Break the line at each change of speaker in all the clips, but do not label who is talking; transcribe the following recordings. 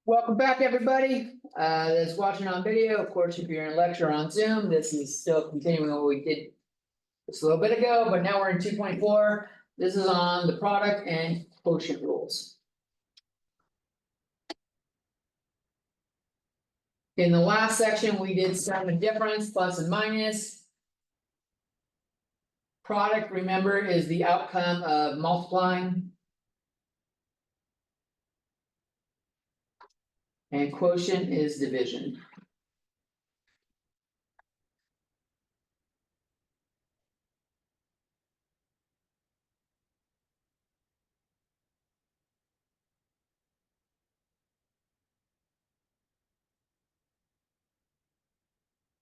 Welcome back, everybody, that's watching on video. Of course, if you're in lecture on Zoom, this is still continuing what we did just a little bit ago, but now we're in 2.4. This is on the product and quotient rules. In the last section, we did sum and difference, plus and minus. Product, remember, is the outcome of multiplying. And quotient is division.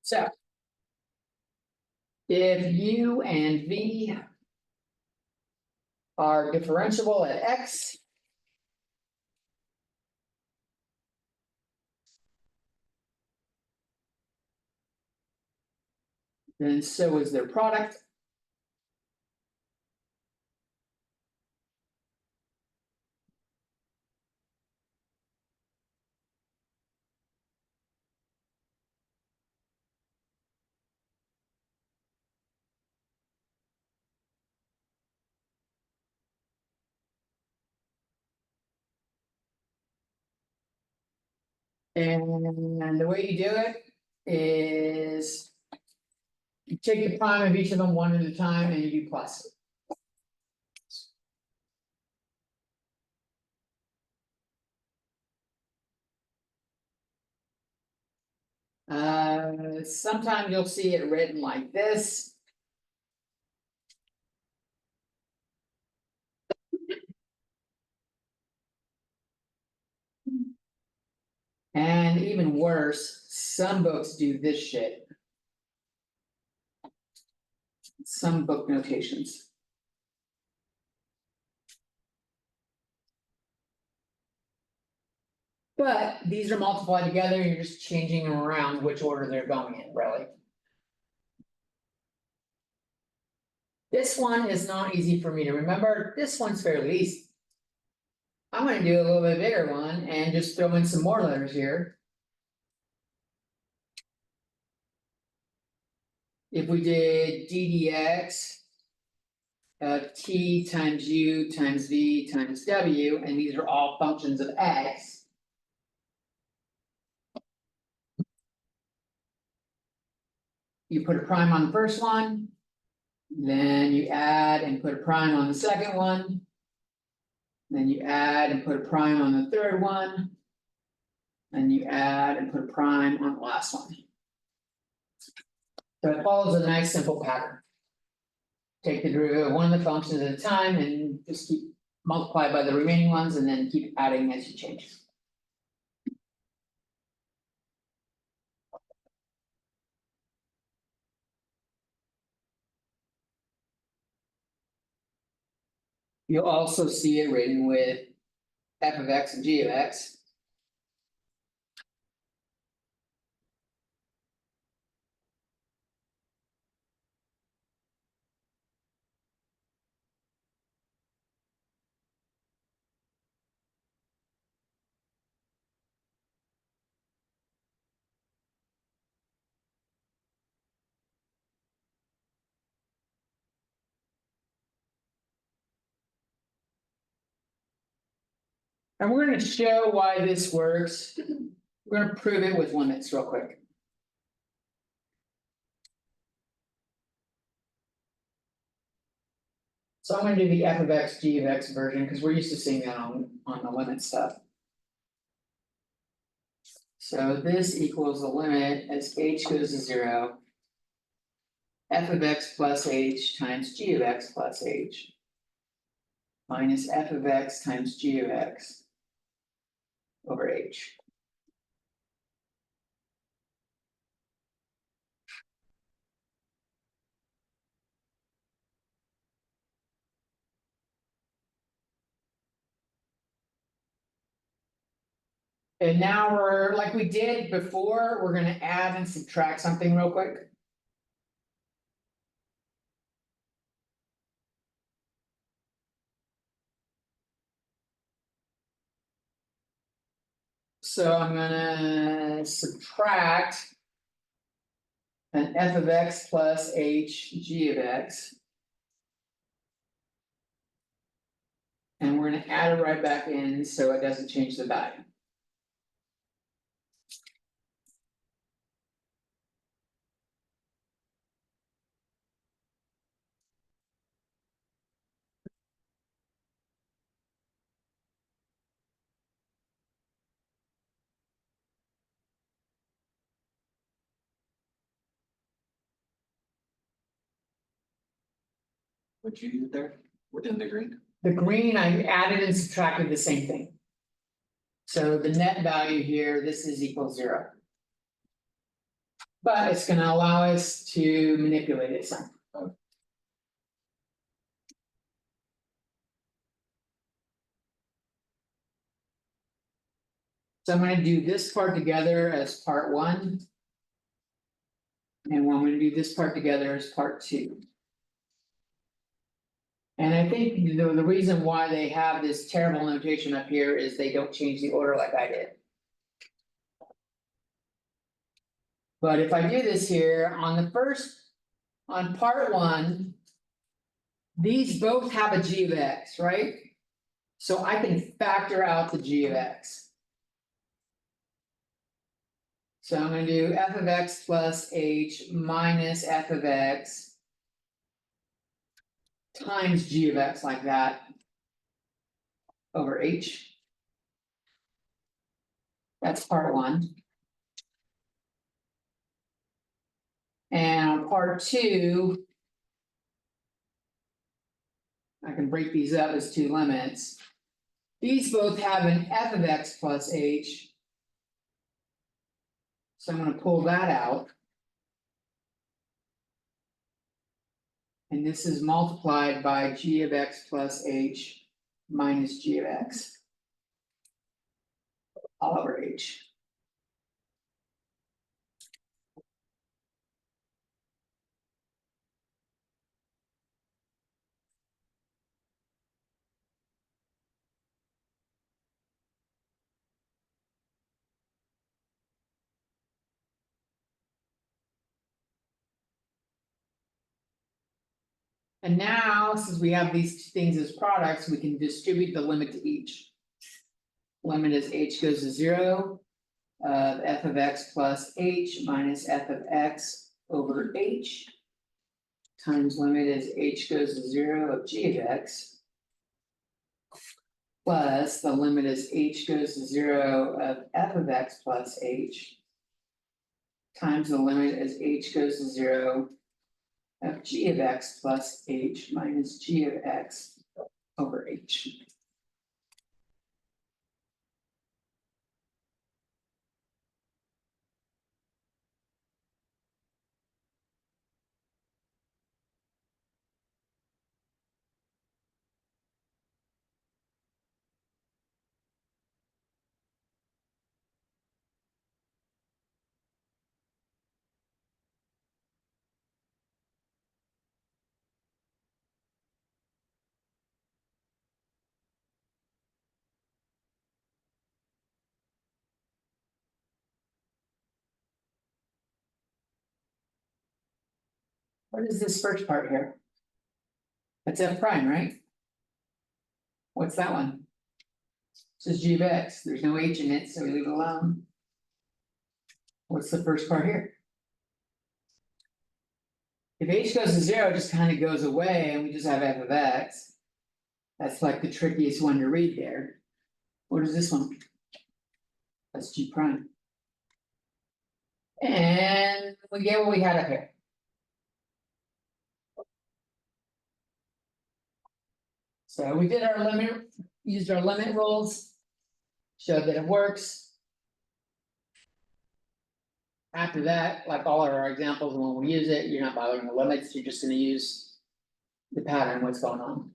So. If U and V are differentiable at X. Then so is their product. And the way you do it is you take the prime of each of them one at a time and you do plus. Sometimes you'll see it written like this. And even worse, some books do this shit. Some book notations. But these are multiplied together, you're just changing them around which order they're going in, really. This one is not easy for me to remember. This one's fairly easy. I'm gonna do a little bit bigger one and just throw in some more letters here. If we did ddx of t times u times v times w, and these are all functions of x. You put a prime on the first one, then you add and put a prime on the second one. Then you add and put a prime on the third one. Then you add and put a prime on the last one. So it follows a nice simple pattern. Take the derivative of one of the functions at a time and just keep multiply by the remaining ones and then keep adding as you change. You'll also see it written with f of x and g of x. And we're going to show why this works. We're going to prove it with limits real quick. So I'm going to do the f of x, g of x version because we're used to seeing that on the limit stuff. So this equals the limit as h goes to 0. F of x plus h times g of x plus h minus f of x times g of x over h. And now we're, like we did before, we're gonna add and subtract something real quick. So I'm gonna subtract an f of x plus h g of x. And we're gonna add it right back in so it doesn't change the value.
What'd you do there within the green?
The green, I added and subtracted the same thing. So the net value here, this is equal 0. But it's gonna allow us to manipulate it some. So I'm gonna do this part together as part 1. And I'm gonna do this part together as part 2. And I think the reason why they have this terrible notation up here is they don't change the order like I did. But if I do this here on the first, on part 1. These both have a g of x, right? So I can factor out the g of x. So I'm gonna do f of x plus h minus f of x times g of x like that over h. That's part 1. And on part 2, I can break these up as 2 limits. These both have an f of x plus h. So I'm gonna pull that out. And this is multiplied by g of x plus h minus g of x all over h. And now, since we have these things as products, we can distribute the limit to each. Limit as h goes to 0 of f of x plus h minus f of x over h. Times limit as h goes to 0 of g of x. Plus the limit as h goes to 0 of f of x plus h. Times the limit as h goes to 0 of g of x plus h minus g of x over h. What is this first part here? That's f prime, right? What's that one? This is g of x, there's no h in it, so we leave it alone. What's the first part here? If h goes to 0, it just kind of goes away and we just have f of x. That's like the trickiest one to read there. What is this one? That's g prime. And we get what we had up here. So we did our limit, used our limit rules, showed that it works. After that, like all of our examples, when we use it, you're not bothering the limits, you're just gonna use the pattern, what's going on.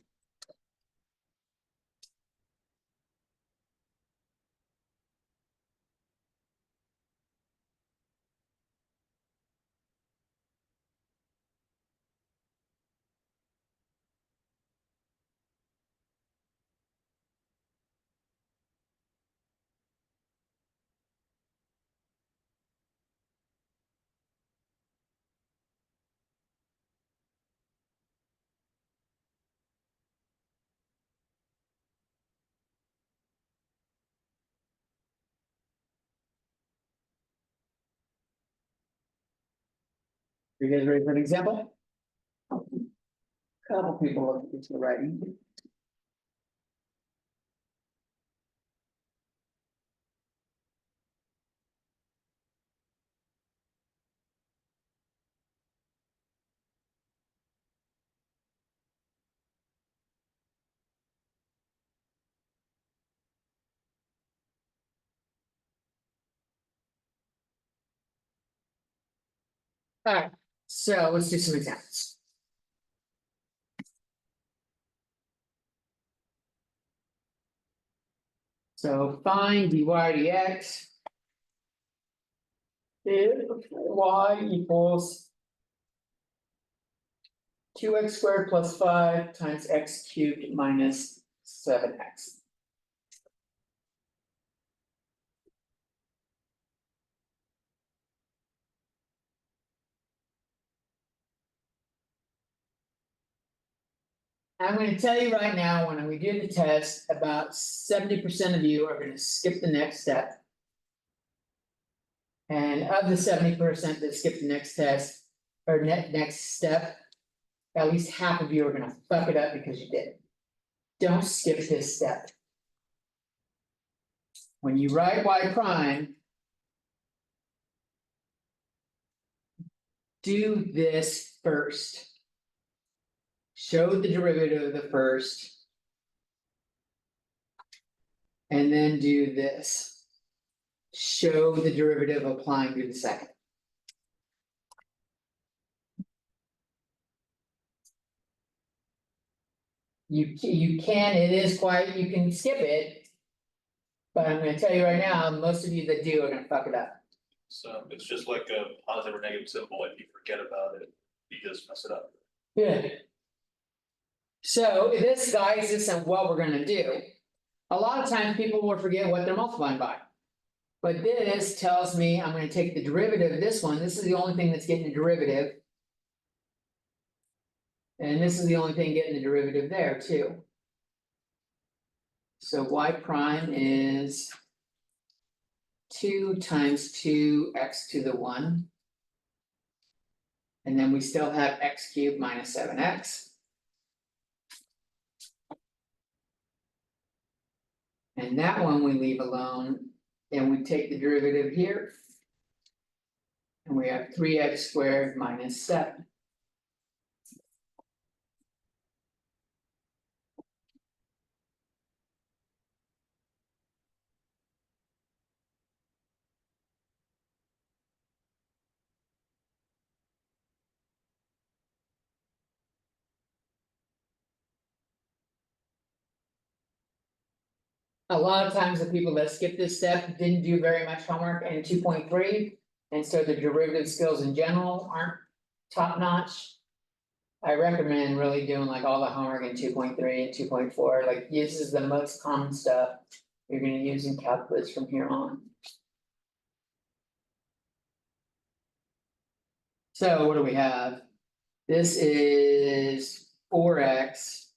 You guys ready for an example? Couple people look into the writing. Alright, so let's do some examples. So find dy dx. If y equals. 2x² + 5 times x³ minus 7x. I'm gonna tell you right now, when we do the test, about 70% of you are gonna skip the next step. And of the 70% that skip the next test, or next step, at least half of you are gonna fuck it up because you did. Don't skip this step. When you write y prime. Do this first. Show the derivative of the first. And then do this. Show the derivative applying to the second. You can, it is quite, you can skip it. But I'm gonna tell you right now, most of you that do are gonna fuck it up.
So it's just like a positive or negative symbol, if you forget about it, you just mess it up.
Yeah. So this, guys, this is what we're gonna do. A lot of times people will forget what they're multiplying by. But this tells me I'm gonna take the derivative of this one, this is the only thing that's getting a derivative. And this is the only thing getting the derivative there too. So y prime is 2 times 2x⁻⁻1. And then we still have x³ minus 7x. And that one we leave alone, and we take the derivative here. And we have 3x² minus 7. A lot of times the people that skip this step didn't do very much homework in 2.3, and so the derivative skills in general aren't top notch. I recommend really doing like all the homework in 2.3 and 2.4, like this is the most common stuff you're gonna use in calculus from here on. So what do we have? This is 4x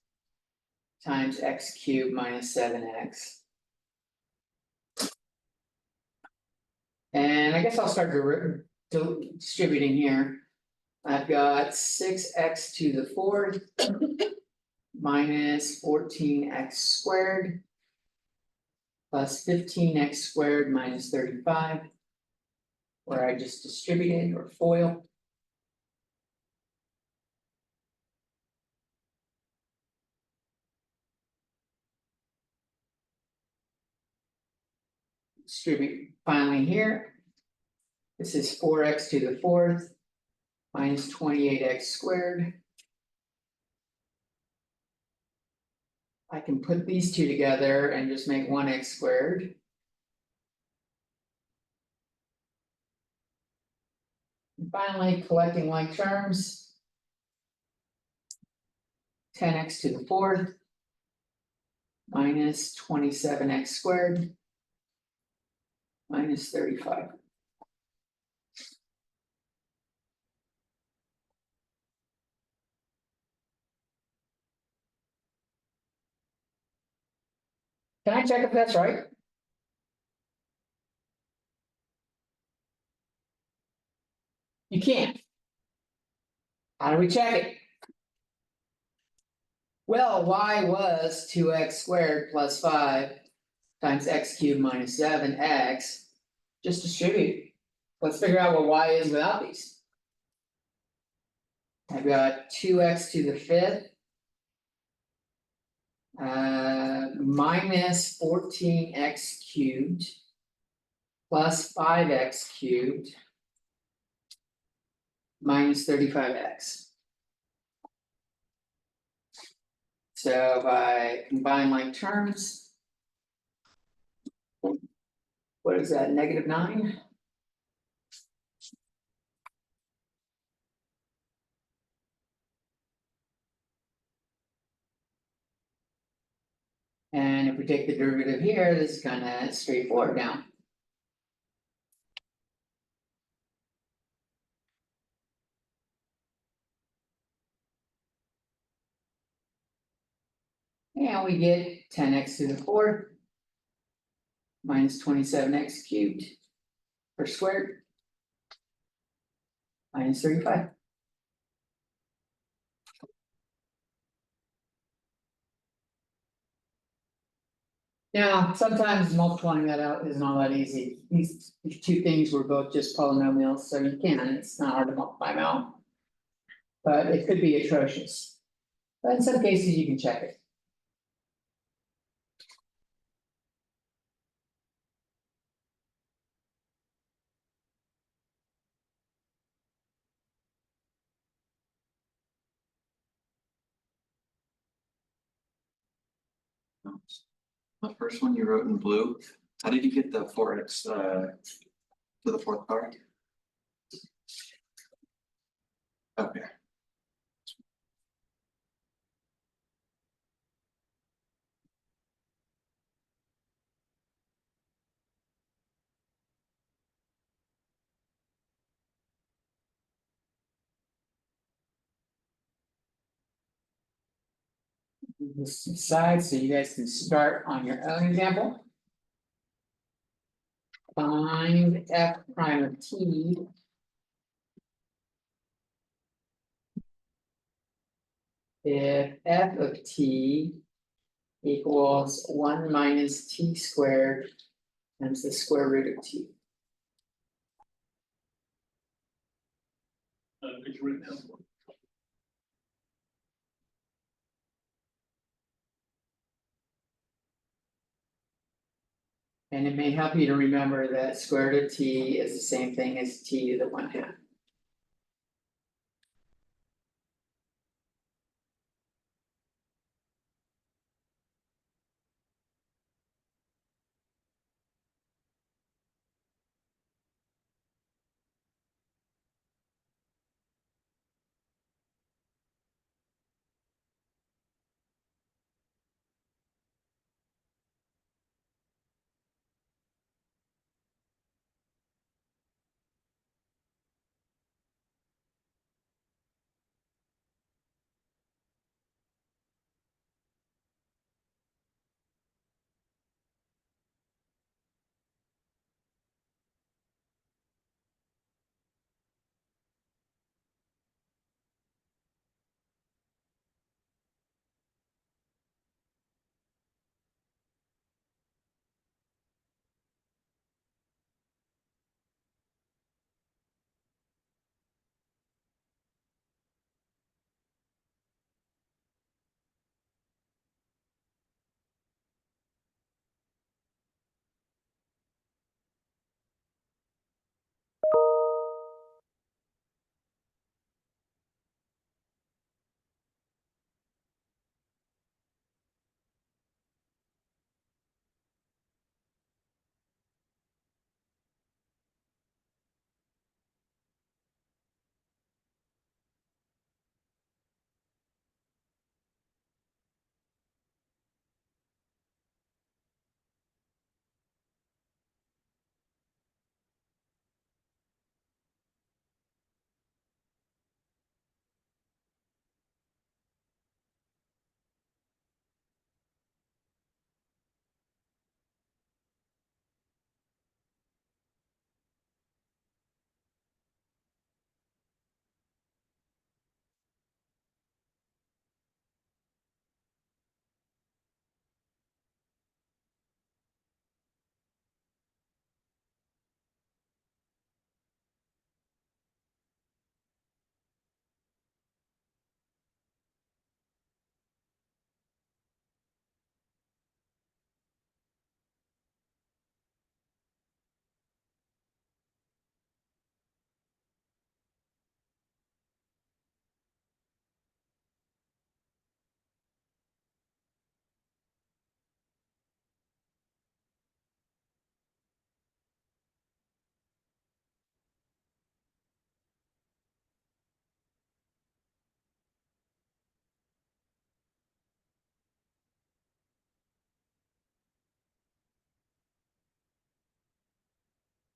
times x³ minus 7x. And I guess I'll start distributing here. I've got 6x⁴ minus 14x² plus 15x² minus 35, where I just distributed or FOIL. Distribute finally here. This is 4x⁴ minus 28x². I can put these two together and just make 1x². And finally, collecting like terms. 10x⁴ minus 27x² minus 35. Can I check if that's right? You can't. How do we check it? Well, y was two x squared plus five times x cubed minus seven x. Just distribute. Let's figure out what y is without these. I've got two x to the fifth. Minus 14x cubed. Plus 5x cubed. Minus 35x. So if I combine like terms. What is that, -9? And if we take the derivative here, this is kind of straightforward now. And we get 10x to the fourth. Minus 27x cubed. Per squared. Minus 35. Now, sometimes multiplying that out is not that easy. These two things were both just polynomials, so you can, it's not hard to multiply them out. But it could be atrocious. But in some cases, you can check it.
The first one you wrote in blue, how did you get the 4x to the fourth power? Okay.
This side, so you guys can start on your own example. Find f prime of t. If f of t equals 1 minus t squared times the square root of t.
Could you read that?
And it may help you to remember that square root of t is the same thing as t to the 1/2.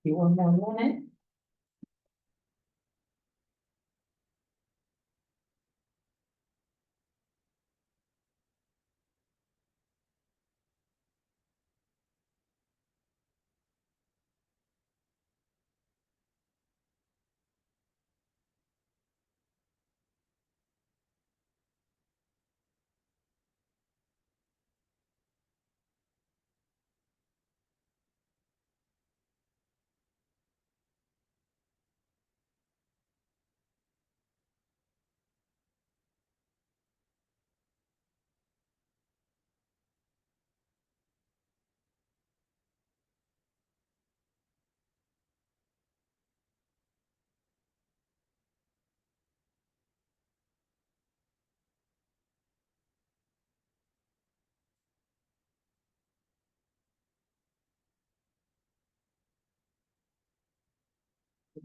You want more minute?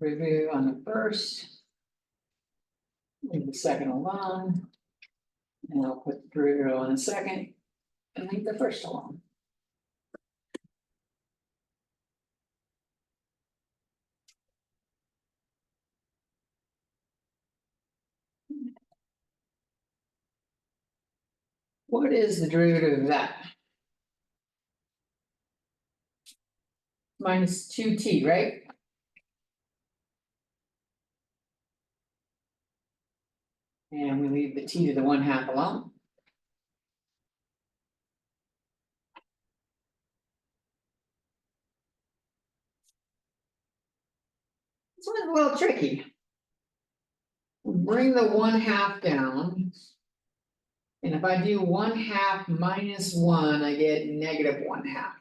Review on the first. Leave the second alone. And I'll put the derivative on the second. And leave the first alone. What is the derivative of that? Minus 2t, right? And we leave the t to the 1/2 alone. This one's a little tricky. Bring the 1/2 down. And if I do 1/2 minus 1, I get negative 1/2.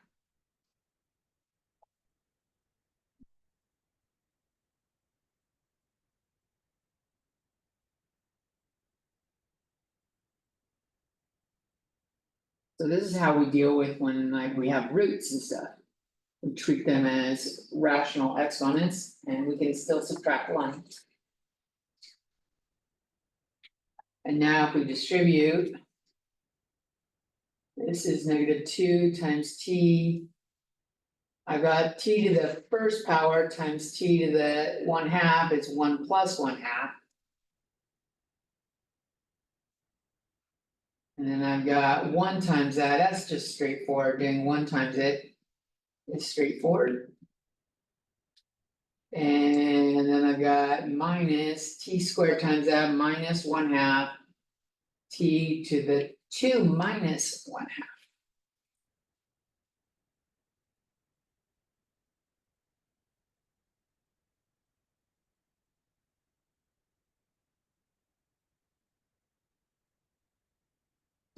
So this is how we deal with when like we have roots and stuff. We treat them as rational exponents and we can still subtract one. And now if we distribute. This is -2 times t. I've got t to the first power times t to the 1/2, it's 1 plus 1/2. And then I've got 1 times that, that's just straightforward, doing 1 times it is straightforward. And then I've got minus t squared times that minus 1/2 t to the 2 minus 1/2.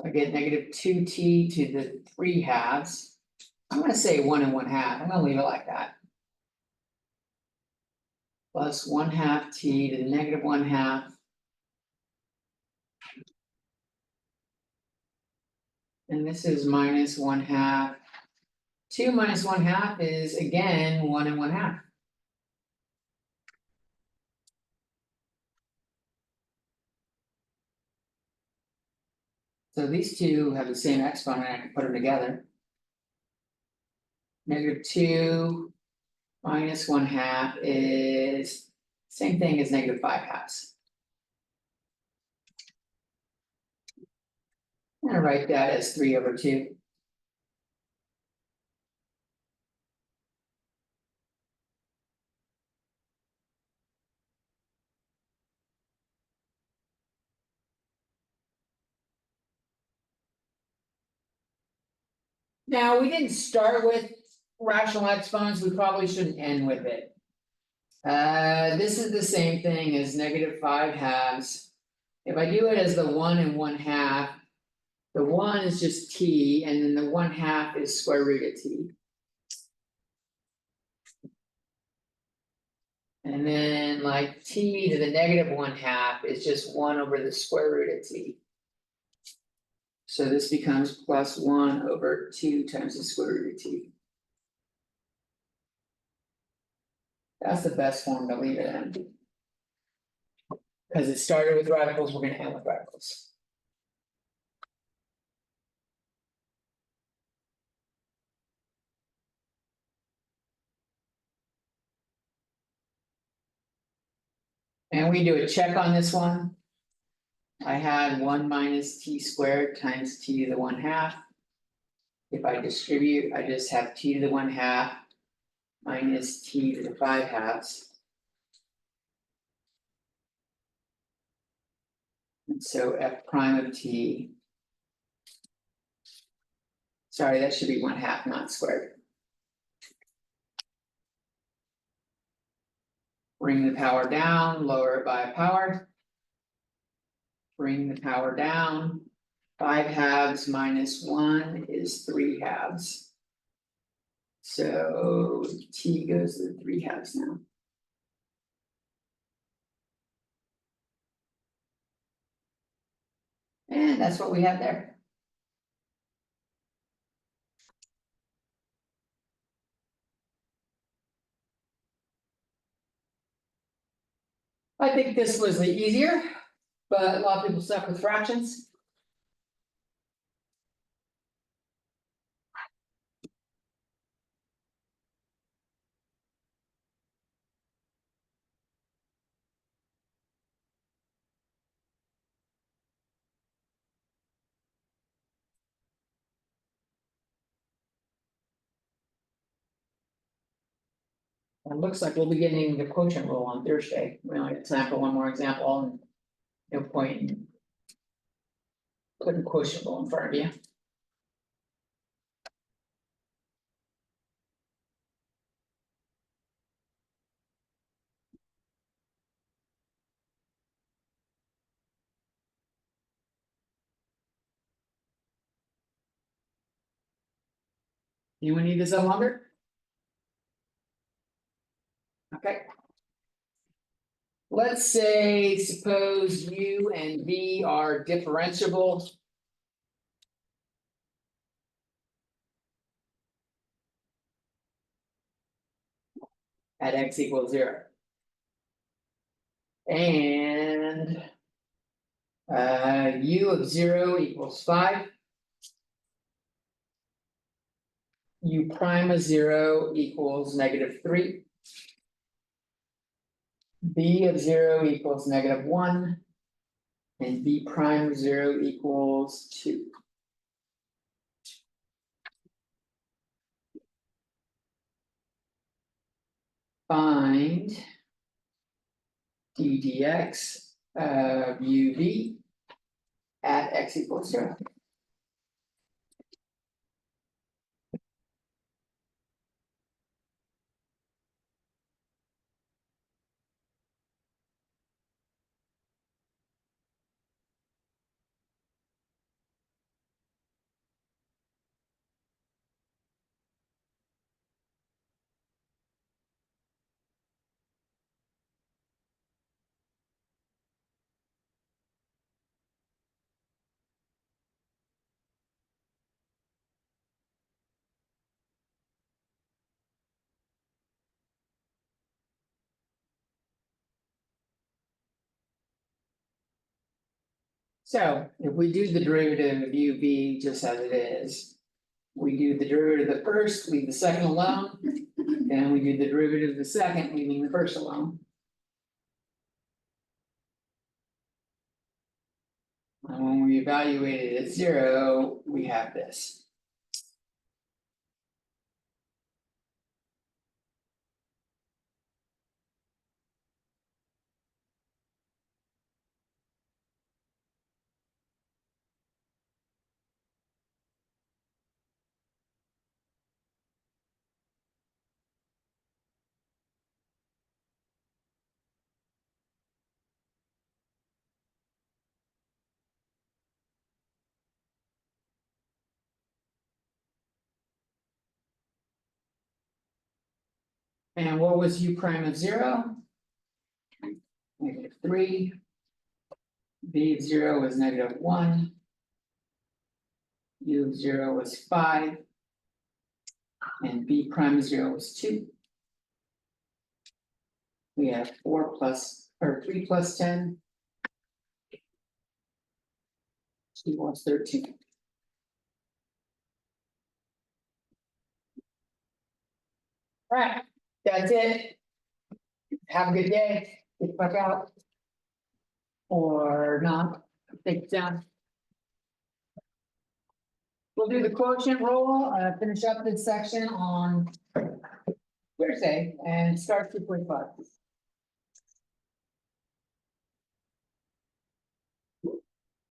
I get -2t to the 3/2. I'm gonna say 1 and 1/2, I'm gonna leave it like that. Plus 1/2 t to the -1/2. And this is minus 1/2. 2 minus 1/2 is again 1 and 1/2. So these two have the same exponent, I can put them together. -2 minus 1/2 is same thing as -5/2. I'm gonna write that as 3/2. Now, we didn't start with rational exponents, we probably shouldn't end with it. This is the same thing as -5/2. If I do it as the 1 and 1/2. The 1 is just t, and then the 1/2 is square root of t. And then like t to the -1/2 is just 1 over the square root of t. So this becomes plus 1 over 2 times the square root of t. That's the best form to leave it in. Because it started with radicals, we're gonna end with radicals. And we do a check on this one. I had 1 minus t squared times t to the 1/2. If I distribute, I just have t to the 1/2 minus t to the 5/2. And so f prime of t. Sorry, that should be 1/2, not squared. Bring the power down, lower it by a power. Bring the power down. 5/2 minus 1 is 3/2. So t goes to 3/2 now. And that's what we have there. I think this was the easier, but a lot of people stuck with fractions. It looks like we'll be getting the quotient rule on Thursday. We only have time for one more example and no point in putting quotient rule in front of you. Anyone need this up longer? Okay. Let's say, suppose u and v are differentiable. At x equals 0. And. U of 0 equals 5. U prime of 0 equals -3. B of 0 equals -1. And B prime of 0 equals 2. Find d dx of uv at x equals 0. So if we do the derivative of uv just as it is. We do the derivative of the first, leave the second alone. And we do the derivative of the second, leaving the first alone. And when we evaluate it at 0, we have this. And what was u prime of 0? -3. V of 0 was -1. U of 0 was 5. And B prime of 0 was 2. We have 4 plus, or 3 plus 10. 2 plus 13. All right, that's it. Have a good day. Get back out. Or not, take it down. We'll do the quotient roll, finish up this section on Thursday and start 2.5.